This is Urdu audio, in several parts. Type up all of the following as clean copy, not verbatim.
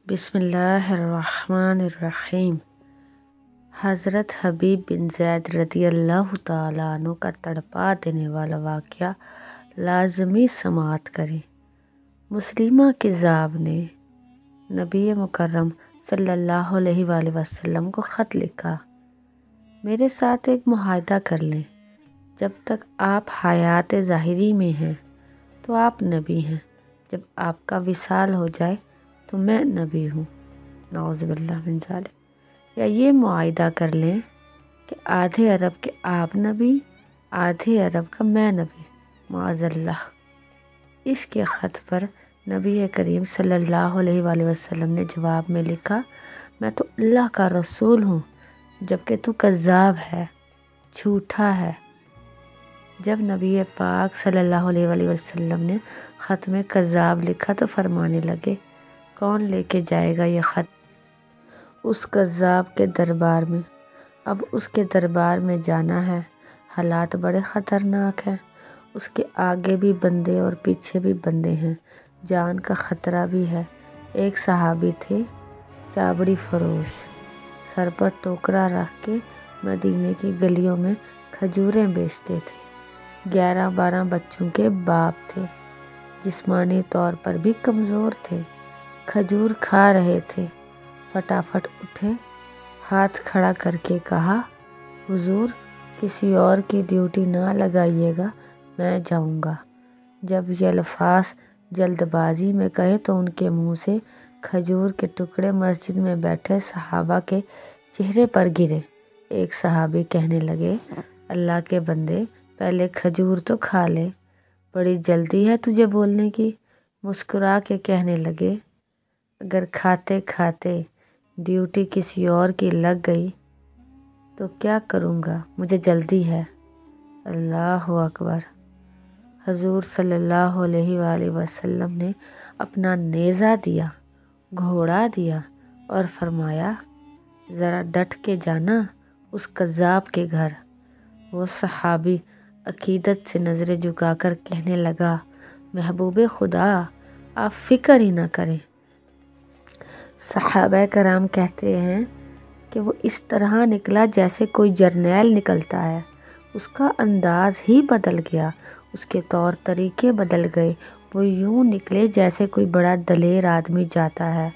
بسم اللہ الرحمن الرحیم۔ حضرت حبیب بن زید رضی اللہ تعالیٰ عنہ کا تڑپا دینے والا واقعہ لازمی سماعت کریں۔ مسلمہ کذاب نے نبی مکرم صلی اللہ علیہ وآلہ وسلم کو خط لکھا، میرے ساتھ ایک معاہدہ کر لیں، جب تک آپ حیات ظاہری میں ہیں تو آپ نبی ہیں، جب آپ کا وصال ہو جائے تو میں نبی ہوں، نعوذ باللہ من ذالک۔ یا یہ معاہدہ کر لیں کہ آدھے عرب کے آپ نبی، آدھے عرب کا میں نبی، معاذ اللہ۔ اس کے خط پر نبی کریم صلی اللہ علیہ وآلہ وسلم نے جواب میں لکھا، میں تو اللہ کا رسول ہوں جبکہ تو کذاب ہے، جھوٹا ہے۔ جب نبی پاک صلی اللہ علیہ وآلہ وسلم نے خط میں کذاب لکھا تو فرمانے لگے، کون لے کے جائے گا یہ خط اس کذاب کے دربار میں؟ اب اس کے دربار میں جانا ہے، حالات بڑے خطرناک ہیں، اس کے آگے بھی بندے اور پیچھے بھی بندے ہیں، جان کا خطرہ بھی ہے۔ ایک صحابی تھے چابڑی فروش، سر پر ٹوکرا رکھ کے مدینے کی گلیوں میں کھجوریں بیچتے تھے، 11-12 بچوں کے باپ تھے، جسمانی طور پر بھی کمزور تھے، کھجور کھا رہے تھے۔ فٹافٹ اٹھے، ہاتھ کھڑا کر کے کہا، حضور کسی اور کی ڈیوٹی نہ لگائیے گا، میں جاؤں گا۔ جب یہ الفاظ جلد بازی میں کہے تو ان کے منہ سے کھجور کے ٹکڑے مسجد میں بیٹھے صحابہ کے چہرے پر گرے۔ ایک صحابی کہنے لگے، اللہ کے بندے پہلے کھجور تو کھا لے، بڑی جلدی ہے تجھے بولنے کی۔ مسکرا کے کہنے لگے، اگر کھاتے کھاتے ڈیوٹی کسی اور کی لگ گئی تو کیا کروں گا، مجھے جلدی ہے۔ اللہ اکبر۔ حضور صلی اللہ علیہ وآلہ وسلم نے اپنا نیزہ دیا، گھوڑا دیا اور فرمایا، ذرا ڈٹ کے جانا اس کذاب کے گھر۔ وہ صحابی عقیدت سے نظریں جھکا کر کہنے لگا، محبوب خدا آپ فکر ہی نہ کریں۔ صحابہ کرام کہتے ہیں کہ وہ اس طرح نکلا جیسے کوئی جرنیل نکلتا ہے، اس کا انداز ہی بدل گیا، اس کے طور طریقے بدل گئے، وہ یوں نکلے جیسے کوئی بڑا دلیر آدمی جاتا ہے۔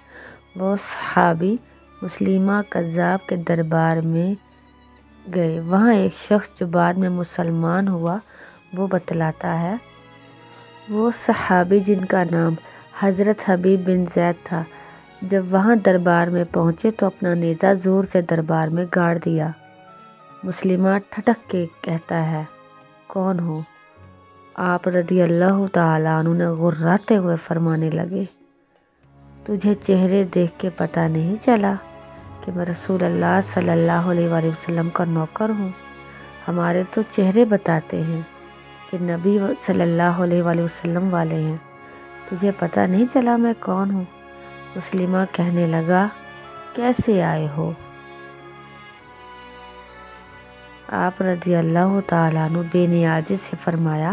وہ صحابی مسلمہ کذاب کے دربار میں گئے، وہاں ایک شخص جو بعد میں مسلمان ہوا وہ بتلاتا ہے، وہ صحابی جن کا نام حضرت حبیب بن زید تھا، جب وہاں دربار میں پہنچے تو اپنا نیزہ زور سے دربار میں گاڑ دیا۔ مسلمہ ٹھٹک کے کہتا ہے، کون ہو آپ؟ رضی اللہ تعالیٰ عنہ نے غراتے ہوئے فرمانے لگے، تجھے چہرے دیکھ کے پتہ نہیں چلا کہ میں رسول اللہ صلی اللہ علیہ وآلہ وسلم کا نوکر ہوں؟ ہمارے تو چہرے بتاتے ہیں کہ نبی صلی اللہ علیہ وآلہ وسلم والے ہیں، تجھے پتہ نہیں چلا میں کون ہوں؟ مسلمہ کہنے لگا، کیسے آئے ہو؟ آپ رضی اللہ تعالیٰ عنہ بے نیازی سے فرمایا،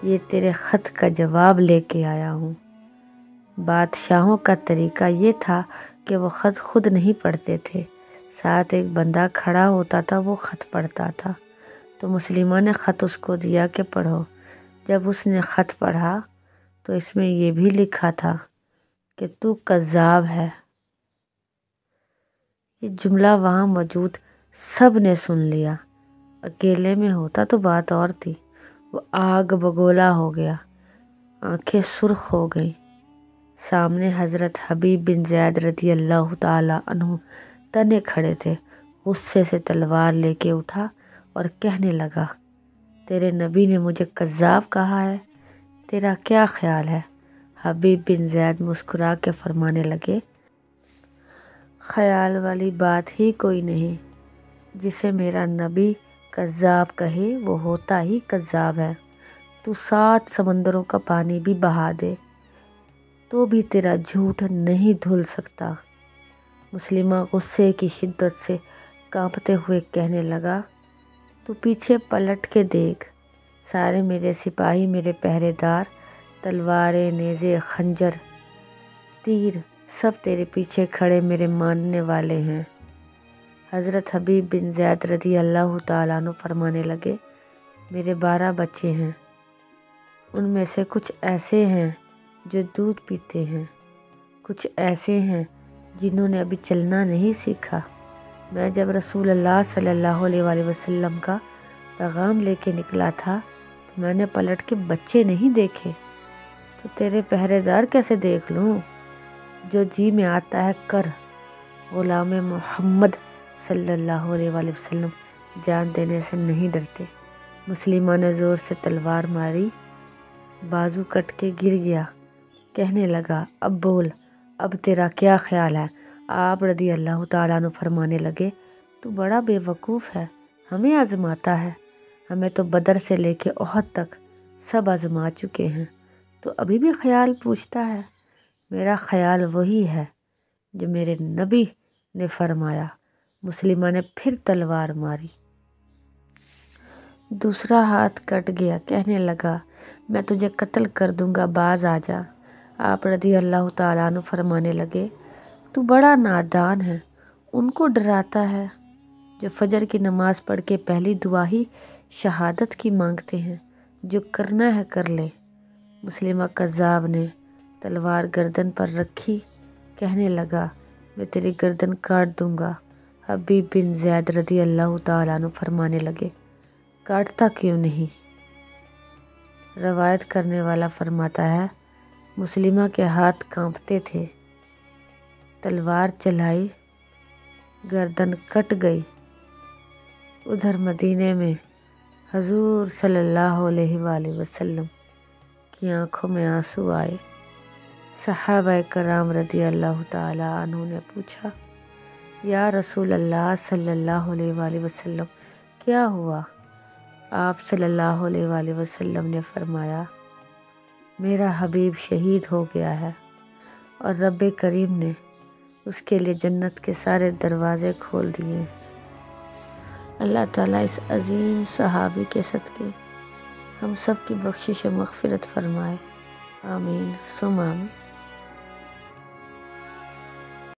یہ تیرے خط کا جواب لے کے آیا ہوں۔ بادشاہوں کا طریقہ یہ تھا کہ وہ خط خود نہیں پڑھتے تھے، ساتھ ایک بندہ کھڑا ہوتا تھا، وہ خط پڑھتا تھا۔ تو مسلمہ نے خط اس کو دیا کہ پڑھو۔ جب اس نے خط پڑھا تو اس میں یہ بھی لکھا تھا کہ تو کذاب ہے۔ یہ جملہ وہاں موجود سب نے سن لیا، اکیلے میں ہوتا تو بات اور تھی۔ وہ آگ بگولا ہو گیا، آنکھیں سرخ ہو گئیں۔ سامنے حضرت حبیب بن زید رضی اللہ تعالیٰ عنہ تنے کھڑے تھے، غصے سے تلوار لے کے اٹھا اور کہنے لگا، تیرے نبی نے مجھے کذاب کہا ہے، تیرا کیا خیال ہے؟ حبیب بن زید مسکرا کے فرمانے لگے، خیال والی بات ہی کوئی نہیں، جسے میرا نبی کذاب کہے وہ ہوتا ہی کذاب ہے۔ تو 7 سمندروں کا پانی بھی بہا دے تو بھی تیرا جھوٹ نہیں دھل سکتا۔ مسلمہ غصے کی شدت سے کانپتے ہوئے کہنے لگا، تو پیچھے پلٹ کے دیکھ، سارے میرے سپاہی، میرے پہرے دار، تلواریں، نیزے، خنجر، تیر سب تیرے پیچھے کھڑے میرے ماننے والے ہیں۔ حضرت حبیب بن زید رضی اللہ تعالیٰ عنہ فرمانے لگے، میرے 12 بچے ہیں، ان میں سے کچھ ایسے ہیں جو دودھ پیتے ہیں، کچھ ایسے ہیں جنہوں نے ابھی چلنا نہیں سیکھا۔ میں جب رسول اللہ صلی اللہ علیہ وآلہ وسلم کا پیغام لے کے نکلا تھا تو میں نے پلٹ کے بچے نہیں دیکھے، تو تیرے پہرے دار کیسے دیکھ لوں؟ جو جی میں آتا ہے کر۔ غلام محمد صلی اللہ علیہ وآلہ وسلم جان دینے سے نہیں ڈرتے۔ مسلمہ نے زور سے تلوار ماری، بازو کٹ کے گر گیا، کہنے لگا، اب بول، اب تیرا کیا خیال ہے؟ آپ رضی اللہ تعالیٰ عنہ فرمانے لگے، تو بڑا بے وقوف ہے، ہمیں آزماتا ہے، ہمیں تو بدر سے لے کے احد تک سب آزما چکے ہیں، تو ابھی بھی خیال پوچھتا ہے؟ میرا خیال وہی ہے جو میرے نبی نے فرمایا۔ مسلمہ نے پھر تلوار ماری، دوسرا ہاتھ کٹ گیا، کہنے لگا، میں تجھے قتل کر دوں گا، باز آ جا۔ آپ رضی اللہ تعالیٰ عنہ فرمانے لگے، تو بڑا نادان ہے، ان کو ڈراتا ہے جو فجر کی نماز پڑھ کے پہلی دعا ہی شہادت کی مانگتے ہیں، جو کرنا ہے کر لے۔ مسلمہ کذاب نے تلوار گردن پر رکھی، کہنے لگا، میں تیری گردن کاٹ دوں گا۔ حبیب بن زید رضی اللہ تعالیٰ عنہ فرمانے لگے، کاٹتا کیوں نہیں؟ روایت کرنے والا فرماتا ہے، مسلمہ کے ہاتھ کانپتے تھے، تلوار چلائی، گردن کٹ گئی۔ ادھر مدینے میں حضور صلی اللہ علیہ وآلہ وسلم کی آنکھوں میں آنسو آئے۔ صحابہ کرام رضی اللہ تعالیٰ عنہ نے پوچھا، یا رسول اللہ صلی اللہ علیہ وآلہ وسلم کیا ہوا؟ آپ صلی اللہ علیہ وآلہ وسلم نے فرمایا، میرا حبیب شہید ہو گیا ہے اور رب کریم نے اس کے لیے جنت کے سارے دروازے کھول دیے ہیں۔ اللہ تعالیٰ اس عظیم صحابی کے صدقے ہم سب کی بخشش و مغفرت فرمائے، آمین ثم آمین۔